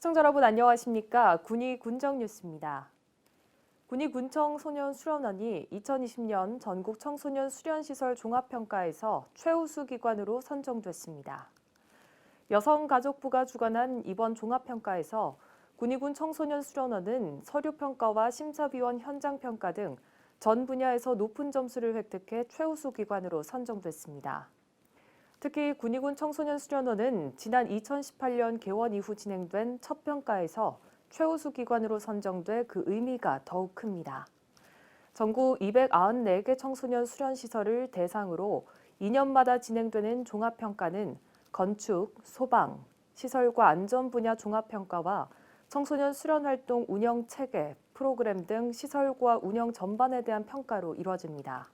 시청자 여러분 안녕하십니까? 군위 군정 뉴스입니다. 군위 군청 소년 수련원이 2020년 전국 청소년 수련시설 종합평가에서 최우수 기관으로 선정됐습니다. 여성가족부가 주관한 이번 종합평가에서 군위군 청소년 수련원은 서류평가와 심사위원 현장평가 등 전 분야에서 높은 점수를 획득해 최우수 기관으로 선정됐습니다. 특히 군위군 청소년 수련원은 지난 2018년 개원 이후 진행된 첫 평가에서 최우수 기관으로 선정돼 그 의미가 더욱 큽니다. 전국 294개 청소년 수련시설을 대상으로 2년마다 진행되는 종합평가는 건축, 소방, 시설과 안전 분야 종합평가와 청소년 수련활동 운영 체계, 프로그램 등 시설과 운영 전반에 대한 평가로 이뤄집니다.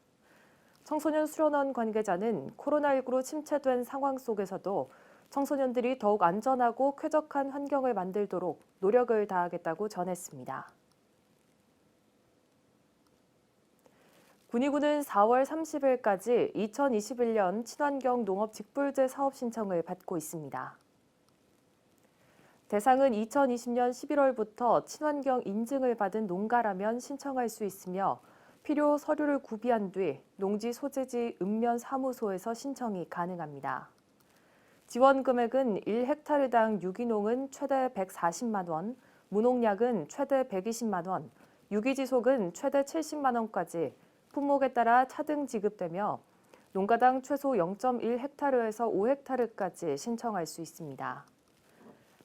청소년 수련원 관계자는 코로나19로 침체된 상황 속에서도 청소년들이 더욱 안전하고 쾌적한 환경을 만들도록 노력을 다하겠다고 전했습니다. 군위군은 4월 30일까지 2021년 친환경 농업 직불제 사업 신청을 받고 있습니다. 대상은 2020년 11월부터 친환경 인증을 받은 농가라면 신청할 수 있으며 필요 서류를 구비한 뒤 농지 소재지 읍면 사무소에서 신청이 가능합니다. 지원 금액은 1헥타르당 유기농은 최대 140만 원, 무농약은 최대 120만 원, 유기지속은 최대 70만 원까지 품목에 따라 차등 지급되며 농가당 최소 0.1헥타르에서 5헥타르까지 신청할 수 있습니다.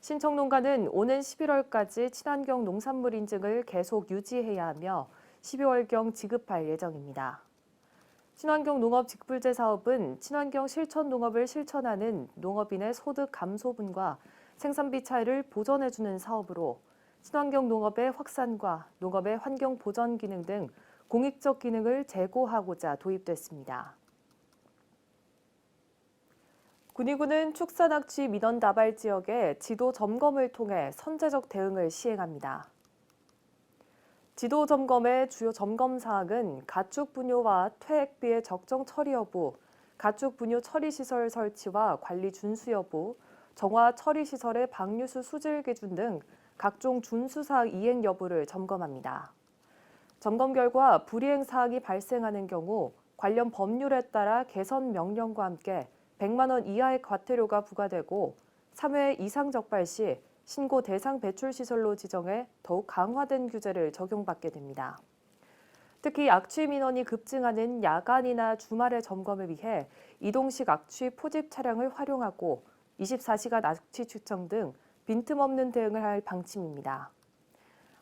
신청 농가는 오는 11월까지 친환경 농산물 인증을 계속 유지해야 하며 12월경 지급할 예정입니다. 친환경 농업 직불제 사업은 친환경 실천 농업을 실천하는 농업인의 소득 감소분과 생산비 차이를 보전해주는 사업으로 친환경 농업의 확산과 농업의 환경 보전 기능 등 공익적 기능을 제고하고자 도입됐습니다. 군위군은 축사낙지 민원 다발 지역의 지도 점검을 통해 선제적 대응을 시행합니다. 지도 점검의 주요 점검 사항은 가축 분뇨와 퇴액비의 적정 처리 여부, 가축 분뇨 처리 시설 설치와 관리 준수 여부, 정화 처리 시설의 방류수 수질 기준 등 각종 준수 사항 이행 여부를 점검합니다. 점검 결과 불이행 사항이 발생하는 경우 관련 법률에 따라 개선 명령과 함께 100만 원 이하의 과태료가 부과되고 3회 이상 적발 시 신고 대상 배출 시설로 지정해 더욱 강화된 규제를 적용받게 됩니다. 특히 악취 민원이 급증하는 야간이나 주말의 점검을 위해 이동식 악취 포집 차량을 활용하고 24시간 악취 측정 등 빈틈없는 대응을 할 방침입니다.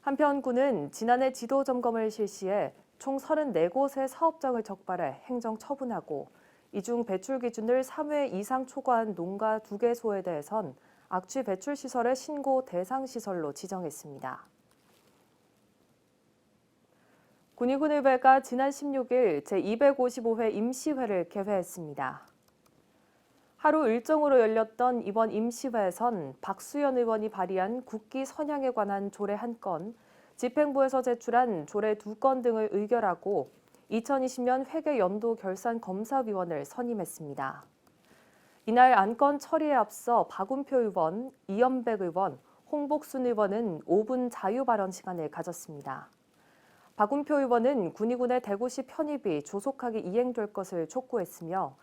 한편 군은 지난해 지도 점검을 실시해 총 34곳의 사업장을 적발해 행정 처분하고 이 중 배출 기준을 3회 이상 초과한 농가 2개소에 대해선 악취 배출 시설의 신고 대상 시설로 지정했습니다. 군위군의회가 지난 16일 제255회 임시회를 개회했습니다. 하루 일정으로 열렸던 이번 임시회에선 박수현 의원이 발의한 국기 선양에 관한 조례 1건, 집행부에서 제출한 조례 2건 등을 의결하고 2020년 회계 연도 결산 검사위원을 선임했습니다. 이날 안건 처리에 앞서 박운표 의원, 이연백 의원, 홍복순 의원은 5분 자유 발언 시간을 가졌습니다. 박운표 의원은 군위군의 대구시 편입이 조속하게 이행될 것을 촉구했으며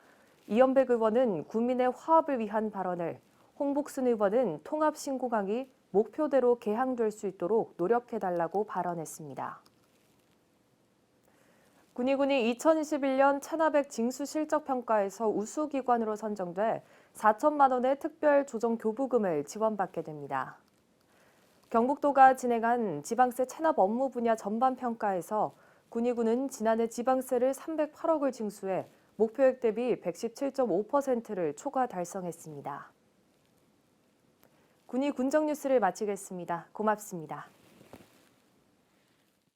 이연백 의원은 국민의 화합을 위한 발언을, 홍복순 의원은 통합신고강이 목표대로 개항될 수 있도록 노력해달라고 발언했습니다. 군위군이 2021년 체납액 징수 실적평가에서 우수기관으로 선정돼 4천만 원의 특별 조정 교부금을 지원받게 됩니다. 경북도가 진행한 지방세 체납 업무 분야 전반 평가에서 군위군은 지난해 지방세를 308억을 징수해 목표액 대비 117.5%를 초과 달성했습니다. 군위 군정 뉴스를 마치겠습니다. 고맙습니다.